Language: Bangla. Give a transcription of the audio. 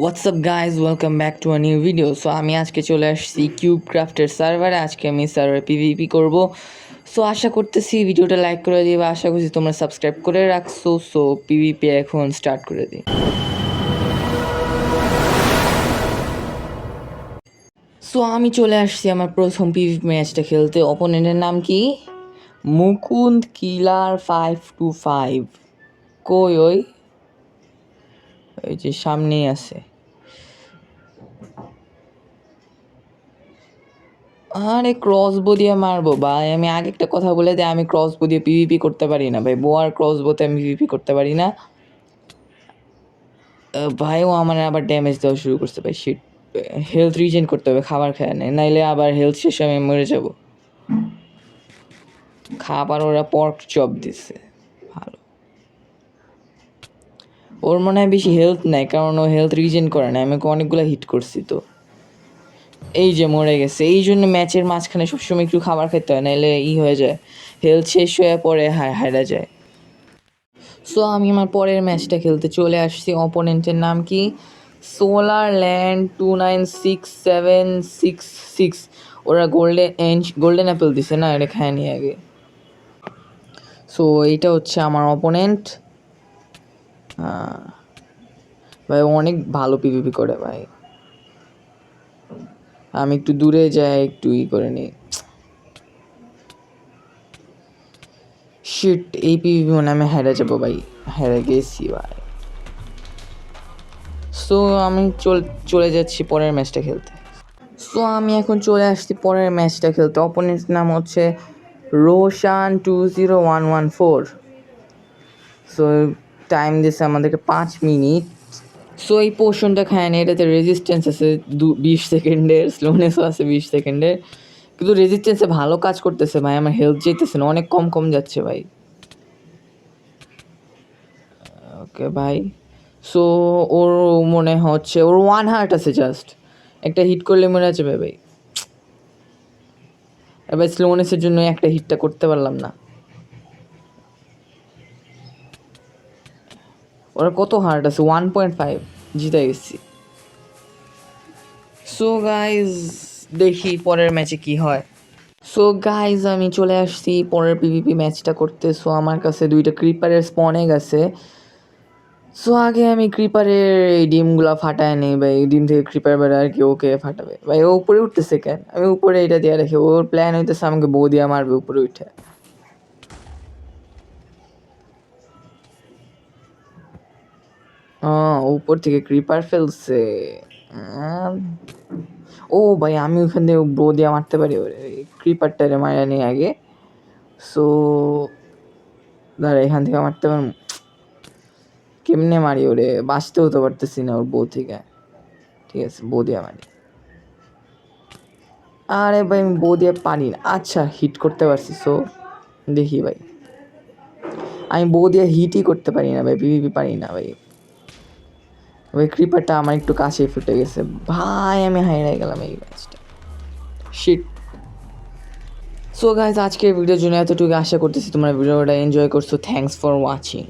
WhatsApp guys, welcome back to a new video. So আমি আজকে চলে আসছি কিউব ক্রাফটের সার্ভারে। আজকে আমি সার্ভারে পিভিপি করব। সো আশা করতেছি ভিডিওটা লাইক করে দিবা, আশা করছি তোমরা সাবস্ক্রাইব করে রাখছো। সো পিভিপি এখন স্টার্ট করে দিই। সো আমি চলে আসছি আমার প্রথম পিভিপি ম্যাচটা খেলতে। অপোনেন্টের নাম কি? মুকুন্দ কিলার 525। কই ওই যে সামনেই আছে। আরে ক্রসবো দিয়ে মারবো ভাই। আমি আগে একটা কথা বলে দিই, আমি ক্রসবো দিয়ে পিভিপি করতে পারি না ভাই। বোয়ার ক্রসবোতে আমি পিভিপি করতে পারি না ভাই। ও আমার আবার ড্যামেজ দেওয়া শুরু করতে ভাই। শিট, হেলথ রিজেন করতে হবে, খাবার খায় না, নাইলে আবার হেলথ শেষে আমি মরে যাব। খাবার ওরা পর্ক চপ দিচ্ছে, ভালো। ওর মনে হয় বেশি হেলথ নাই, কারণ ও হেলথ রিজেন করে না। আমি অনেকগুলো হিট করছি তো। এই যে মরে গেছে। এই জন্য ম্যাচের মাঝখানে সবসময় একটু খাবার খেতে হয়, নাইলে হয়ে যায়, হেলথ শেষ হয়ে পরে হারা যায়। সো আমি আমার পরের ম্যাচটা খেলতে চলে আসছি। অপোনেন্টের নাম কি? Solar land 296766। ওরা গোল্ডেন অ্যাপেল দিছে না, এটা খায় নি আগে। সো এইটা হচ্ছে আমার অপোনেন্ট। ভাই অনেক ভালো পিভিপি করে ভাই। আমি একটু দূরে যাই, একটু করে নিই। শিট, এই পিভিপি মানে আমি হেরে যাবো ভাই, হেরে গেছি ভাই। সো আমি চলে যাচ্ছি পরের ম্যাচটা খেলতে। সো আমি এখন চলে আসছি পরের ম্যাচটা খেলতে। অপোনেন্টের নাম হচ্ছে রোশান 20114। সো টাইম দিয়েছে আমাদেরকে 5 মিনিট। সো এই পোর্শনটা খায় না, এটাতে রেজিস্ট্যান্স আছে 20 সেকেন্ডের, স্লোনেসও আছে 20 সেকেন্ডের, কিন্তু রেজিস্ট্যান্সে ভালো কাজ করতেছে ভাই। আমার হেলথ যেতেছে না, অনেক কম যাচ্ছে ভাই। ওকে ভাই। সো ওর মনে হচ্ছে ওর 1 হার্ট আছে, জাস্ট একটা হিট করলে মনে যাবে ভাই। এবার স্লোনেসের জন্য একটা হিটটা করতে পারলাম না। ওরা কত হার্ট আছে? 1.5। জিতে গেছি। সো গাইজ, দেখি পরের ম্যাচে কি হয়। সো গাইজ, আমি চলে আসছি পরের পিভিপি ম্যাচটা করতে। সো আমার কাছে 2টা ক্রিপারের স্পনে গেছে। সো আগে আমি ক্রিপারের এই ডিমগুলা ফাটায় নিই ভাই। এই ডিম থেকে ক্রিপার বেড়ে আর কি ওকে ফাটাবে ভাই। ও উপরে উঠতেছে কেন? আমি উপরে এটা দিয়ে রাখি। ওর প্ল্যান হইতেছে আমাকে বউ দিয়ে মারবে উপরে উঠে। উপর থেকে ক্রিপার ফেলছে। ও ভাই, আমি ওখান থেকে বউ দিয়ে মারতে পারি ওরে। ক্রিপারটারে মারা নিই আগে। সো দাঁড়া, এখান থেকে মারতে পারবো। কেমনে মারি ওরে? বাঁচতেও তো পারতেছি না ওর বউ থেকে। ঠিক আছে, বউ দিয়ে মারি। আরে ভাই, আমি বউ দিয়ে পারি না। আচ্ছা, হিট করতে পারছি। সো দেখি ভাই, আমি বউ দিয়ে হিটই করতে পারি না ভাই, পিভিপি পারি না ভাই। ওই ক্রিপারটা আমার একটু কাছে ফুটে গেছে ভাই, আমি হারিয়ে গেলাম এই ম্যাচটা। শিট। সো গাইজ, আজকের ভিডিওর জন্য এতটুকু। আশা করতেছি তোমরা ভিডিওটা এনজয় করছো। Thanks for watching.